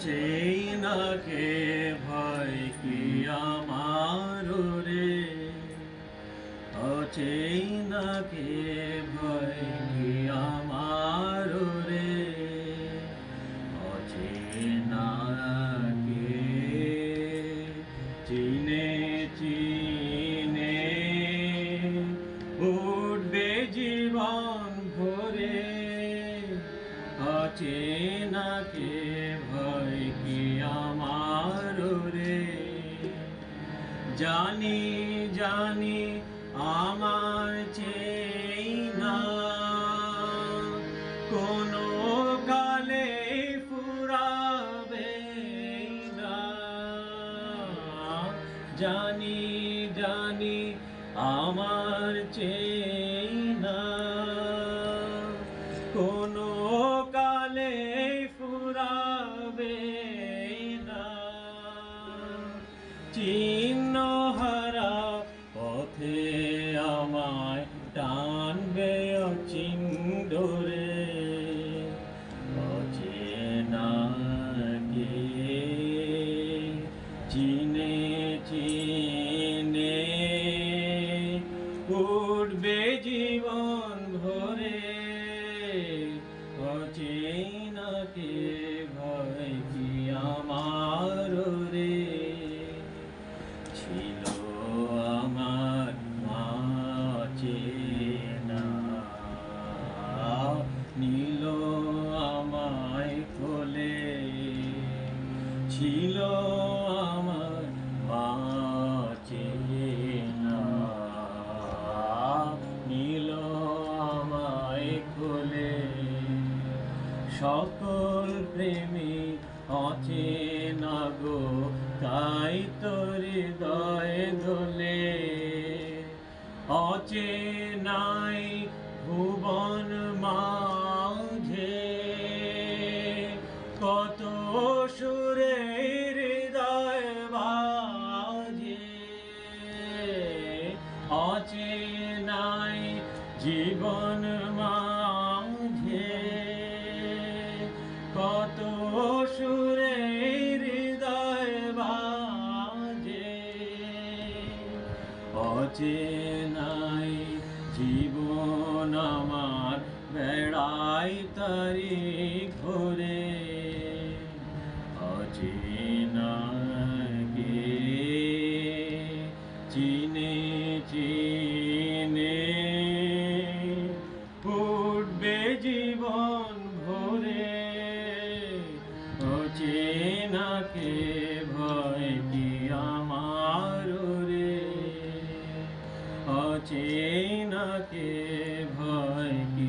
অচেনাকে ভয় কি আমার রে, অচেনাকে ভয় কি আমার রে, অচেনাকে চিনে চিনে উঠবে জীবন ভরে, অচেনাকে ভয় কি আমার রে। জানি জানি আমার চেনা কোনো কালে ফুরাবে না, জানি জানি আমার চেনা কোনো কালে ফুরাবে না। চিহ্নহারা পথে আমায় টানবে অচিন্দরে, অচেনাকে চিনে চিনে উঠবে জীবন ভরে, অচেনাকে ভয় কি আমার রে। ছিল আমার মা চেনা, নিল আমায় কোলে, ছিল আমার মা চেনা, নিল আমায় কোলে। সকল প্রেমী অচেনা গো, তাই তোর হৃদয় দোলে, অচেনাই ভুবন মাঝে কত সুরে হৃদয় বাজে, অচেনাই জীবন মাঝে কত সুরে হৃদয় বাজে, অচেনাই জীবন আমার বেড়াই তারি ঘোরে, অচেনাকে চিনে চিনে উঠবে জীবন ভরে, অচেনাকে ভয় কি আমার রে, অচেনাকে ভয় কি